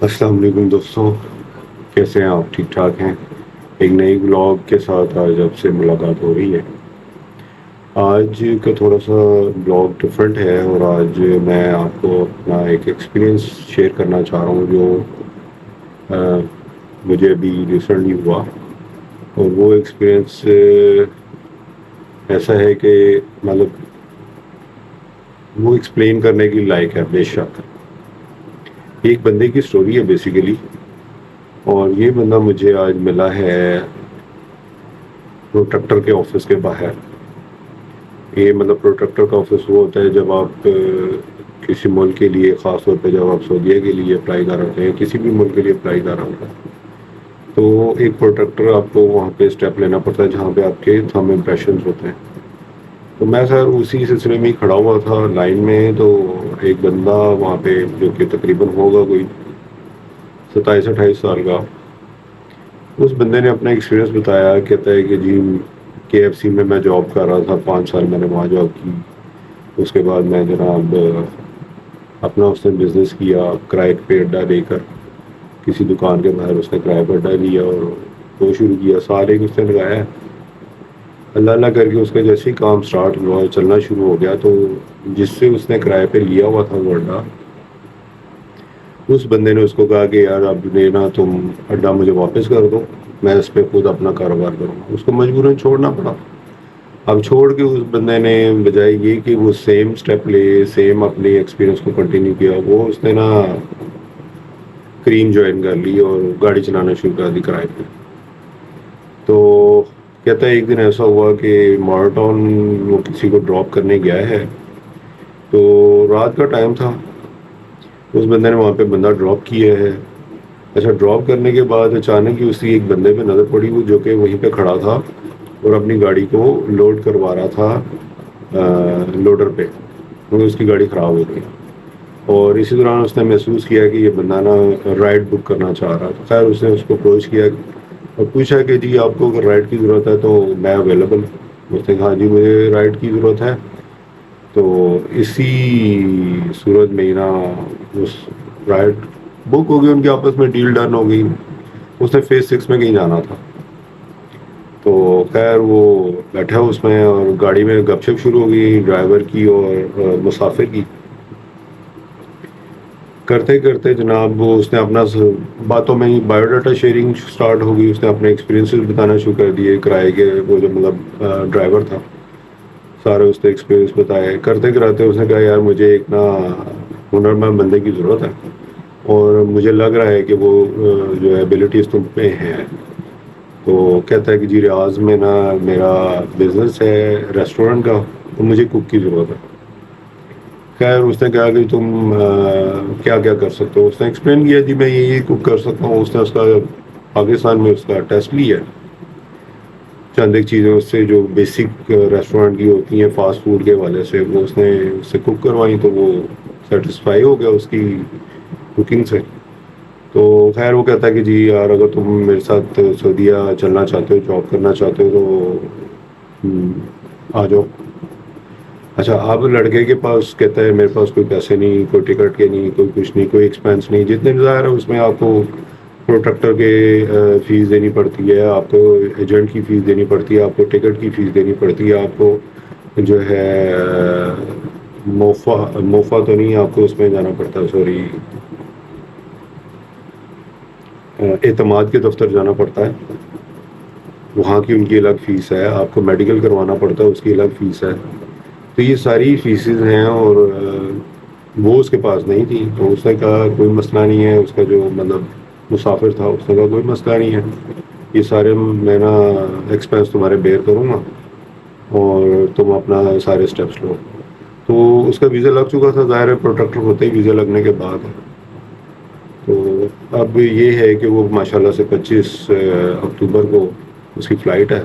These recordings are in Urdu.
السلام علیکم دوستوں، کیسے ہیں آپ؟ ٹھیک ٹھاک ہیں؟ ایک نئی بلاگ کے ساتھ آج آپ سے ملاقات ہو رہی ہے۔ آج کا تھوڑا سا بلاگ ڈفرینٹ ہے، اور آج میں آپ کو اپنا ایک ایکسپیرینس شیئر کرنا چاہ رہا ہوں جو مجھے ابھی ریسنٹلی ہوا، اور وہ ایکسپیرینس ایسا ہے کہ مطلب وہ ایکسپلین کرنے کی لائق ہے بے شک۔ ایک بندے کی سٹوری ہے بیسیکلی، اور یہ بندہ مجھے آج ملا ہے پروٹیکٹر کے آفس کے باہر۔ یہ مطلب پروٹیکٹر کا آفس وہ ہوتا ہے جب آپ کسی ملک کے لیے، خاص طور پہ جب آپ سعودیہ کے لیے اپلائی کر رہے ہیں، کسی بھی ملک کے لیے اپلائی کر رہے ہیں، تو ایک پروٹیکٹر آپ کو وہاں پہ اسٹیپ لینا پڑتا ہے جہاں پہ آپ کے تھم امپریشنز ہوتے ہیں۔ تو میں سر اسی سلسلے میں کھڑا ہوا تھا لائن میں، تو ایک بندہ وہاں پہ جو کہ تقریباً ہوگا کوئی 27-28 سال کا، اس بندے نے اپنا ایکسپیرینس بتایا۔ کہتا ہے کہ جی KFC میں میں جاب کر رہا تھا، 5 سال میں نے وہاں جاب کی۔ اس کے بعد میں جناب اپنا اس نے بزنس کیا، کرائے پہ اڈا لے کر کسی دکان کے باہر اس نے کرائے پہ اڈا لیا اور وہ شروع کیا، سارے اس نے لگایا۔ اللہ اللہ کر کے اس کا جیسے ہی کام سٹارٹ ہوا، چلنا شروع ہو گیا، تو جس سے اس نے کرائے پہ لیا ہوا تھا وہ اڈا، اس بندے نے اس کو کہا کہ یار اب لینا تم اڈا مجھے واپس کر دو، میں اس پہ خود اپنا کاروبار کروں گا۔ اس کو مجبوراً چھوڑنا پڑا۔ اب چھوڑ کے اس بندے نے بجائے یہ کہ وہ سیم سٹیپ لے، سیم اپنے ایکسپیرینس کو کنٹینیو کیا، وہ اس نے نا کریم جوائن کر لی اور گاڑی چلانا شروع کر دی کرائے پہ۔ تو کہتا ہے ایک دن ایسا ہوا کہ مارٹون وہ کسی کو ڈراپ کرنے گیا ہے، تو رات کا ٹائم تھا، اس بندے نے وہاں پہ بندہ ڈراپ کیا ہے۔ اچھا، ڈراپ کرنے کے بعد اچانک ہی اسی ایک بندے پہ نظر پڑی، وہ جو کہ وہیں پہ کھڑا تھا اور اپنی گاڑی کو لوڈ کروا رہا تھا لوڈر پہ، کیونکہ اس کی گاڑی خراب ہو گئی۔ اور اسی دوران اس نے محسوس کیا کہ یہ بندہ نا رائڈ بک کرنا چاہ رہا تھا۔ خیر اس نے اس کو اپروچ کیا اور پوچھا کہ جی آپ کو اگر رائڈ کی ضرورت ہے تو میں اویلیبل۔ اس نے کہا جی مجھے رائڈ کی ضرورت ہے۔ تو اسی صورت میں نا اس رائڈ بک ہو گئی، ان کے آپس میں ڈیل ڈن ہو گئی۔ اس نے فیز 6 میں کہیں جانا تھا، تو خیر وہ بیٹھا اس میں اور گاڑی میں گپ شپ شروع ہو گئی ڈرائیور کی اور مسافر کی۔ کرتے کرتے جناب وہ اس نے اپنا باتوں میں ہی بایو ڈاٹا شیئرنگ سٹارٹ ہو گئی۔ اس نے اپنے ایکسپیرینسز بتانا شروع کر دیے، کرائے کے وہ جو مطلب ڈرائیور تھا، سارے اس نے ایکسپیرینس بتائے۔ کرتے کراتے اس نے کہا یار مجھے ایک نا ہنرمند بندے کی ضرورت ہے، اور مجھے لگ رہا ہے کہ وہ جو ایبلٹیز تم پہ ہیں۔ تو کہتا ہے کہ جی ریاض میں نا میرا بزنس ہے ریسٹورنٹ کا، تو مجھے کک کی ضرورت ہے۔ خیر اس نے کہا کہ تم کیا کیا کر سکتے ہو؟ اس نے ایکسپلین کیا جی میں یہ کک کر سکتا ہوں۔ اس نے اس کا پاکستان میں اس کا ٹیسٹ لیا، چند ایک چیزیں اس سے جو بیسک ریسٹورنٹ کی ہوتی ہیں فاسٹ فوڈ کے حوالے سے، وہ اس نے اس سے کک کروائیں، تو وہ سیٹسفائی ہو گیا اس کی کوکنگ سے۔ تو خیر وہ کہتا ہے کہ جی یار اگر تم میرے ساتھ سعودیہ چلنا چاہتے ہو، جاب کرنا چاہتے ہو تو آ جاؤ۔ اچھا، اب لڑکے کے پاس کہتا ہے میرے پاس کوئی پیسے نہیں، کوئی ٹکٹ کے نہیں، کوئی کچھ نہیں، کوئی ایکسپینس نہیں، جتنے ظاہر ہے اس میں آپ کو پروٹیکٹر کے فیس دینی پڑتی ہے، آپ کو ایجنٹ کی فیس دینی پڑتی ہے، آپ کو ٹکٹ کی فیس دینی پڑتی ہے، آپ کو جو ہے موفا تو نہیں، آپ کو اس میں جانا پڑتا ہے، سوری اعتماد کے دفتر جانا پڑتا ہے، وہاں کی ان کی الگ فیس ہے، آپ کو میڈیکل کروانا پڑتا ہے، اس کی الگ فیس ہے۔ تو یہ ساری فیسز ہیں، اور وہ اس کے پاس نہیں تھی۔ تو اس نے کہا کوئی مسئلہ نہیں ہے، اس کا جو مطلب مسافر تھا اس نے کہا کوئی مسئلہ نہیں ہے، یہ سارے میں نا ایکسپینس تمہارے بیئر کروں گا اور تم اپنا سارے سٹیپس لو۔ تو اس کا ویزا لگ چکا تھا، ظاہر ہے پروٹیکٹر ہوتے ہی ویزا لگنے کے بعد۔ تو اب یہ ہے کہ وہ ماشاءاللہ سے 25 اکتوبر کو اس کی فلائٹ ہے۔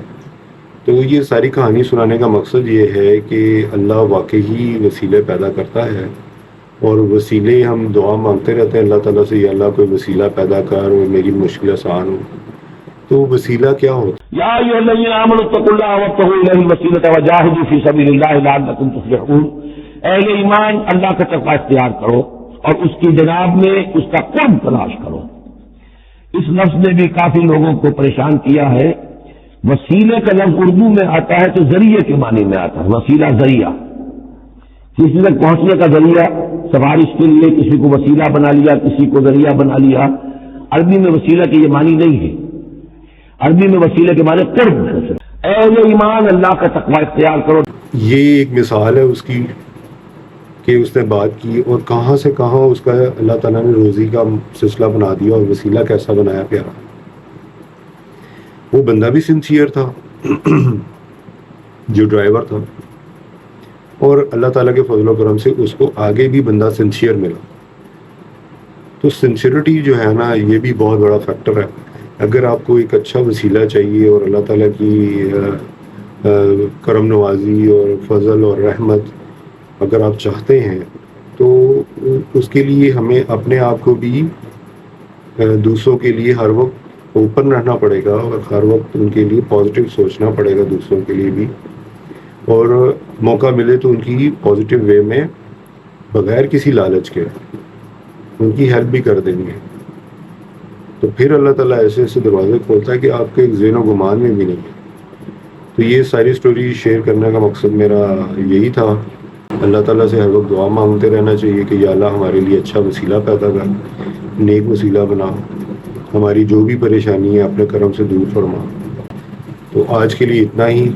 تو یہ ساری کہانی سنانے کا مقصد یہ ہے کہ اللہ واقعی وسیلے پیدا کرتا ہے، اور وسیلے ہم دعا مانگتے رہتے ہیں اللہ تعالیٰ سے، یا اللہ کوئی وسیلہ پیدا کر اور میری مشکل آسان ہو۔ تو وسیلہ کیا ہوتا ہے؟ یا ایھا الذین آمنوا اتقوا اللہ وابتغوا الیہ الوسیلۃ وجاہدوا فی سبیل اللہ لعلکم تفلحون۔ اہل ایمان اللہ کا تقوی اختیار کرو اور اس کی جناب میں اس کا قرب تلاش کرو۔ اس لفظ نے بھی کافی لوگوں کو پریشان کیا ہے۔ وسیلے کا لفظ اردو میں آتا ہے تو ذریعے کے معنی میں آتا ہے، وسیلہ ذریعہ، کسی تک پہنچنے کا ذریعہ، سفارش کے لیے کسی کو وسیلہ بنا لیا، کسی کو ذریعہ بنا لیا۔ عربی میں وسیلہ کے یہ معنی نہیں ہے، عربی میں وسیلہ کے معنی قرب ہے۔ اے ایمان، اللہ کا تقوی اختیار کرو۔ یہ ایک مثال ہے اس کی کہ اس نے بات کی اور کہاں سے کہاں اس کا اللہ تعالیٰ نے روزی کا سلسلہ بنا دیا اور وسیلہ کیسا بنایا پیارا۔ وہ بندہ بھی سنسیئر تھا جو ڈرائیور تھا، اور اللہ تعالیٰ کے فضل و کرم سے اس کو آگے بھی بندہ سنسیئر ملا۔ تو سنسیئرٹی جو ہے نا، یہ بھی بہت بڑا فیکٹر ہے۔ اگر آپ کو ایک اچھا وسیلہ چاہیے اور اللہ تعالیٰ کی کرم نوازی اور فضل اور رحمت اگر آپ چاہتے ہیں، تو اس کے لیے ہمیں اپنے آپ کو بھی دوسروں کے لیے ہر وقت اوپن رہنا پڑے گا اور ہر وقت ان کے لیے پازیٹیو سوچنا پڑے گا، دوسروں کے لیے بھی، اور موقع ملے تو ان کی پازیٹیو وے میں بغیر کسی لالچ کے ان کی ہیلپ بھی کر دیں گے۔ تو پھر اللہ تعالیٰ ایسے ایسے دروازے کھولتا ہے کہ آپ کے ذہن و گمان میں بھی نہیں ہے۔ تو یہ ساری سٹوری شیئر کرنے کا مقصد میرا یہی تھا۔ اللہ تعالیٰ سے ہر وقت دعا مانگتے رہنا چاہیے کہ یا اللہ ہمارے لیے اچھا وسیلہ پیدا کر، نیک وسیلہ بنا، ہماری جو بھی پریشانی ہے اپنے کرم سے دور فرما۔ تو آج کے لیے اتنا ہی۔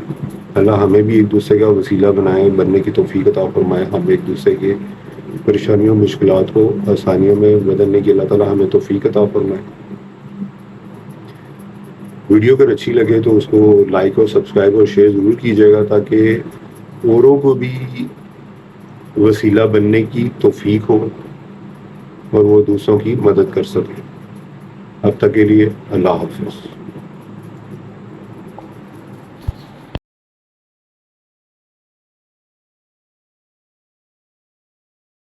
اللہ ہمیں بھی ایک دوسرے کا وسیلہ بنائے، بننے کی توفیق عطا فرمائے، ہم ایک دوسرے کے پریشانیوں مشکلات کو آسانیوں میں بدلنے کی اللہ تعالیٰ ہمیں توفیق عطا فرمائے۔ ویڈیو اگر اچھی لگے تو اس کو لائک اور سبسکرائب اور شیئر ضرور کیجیے گا تاکہ اوروں کو بھی وسیلہ بننے کی توفیق ہو اور وہ دوسروں کی مدد کر سکیں۔ اب تک کے لیے اللہ حافظ۔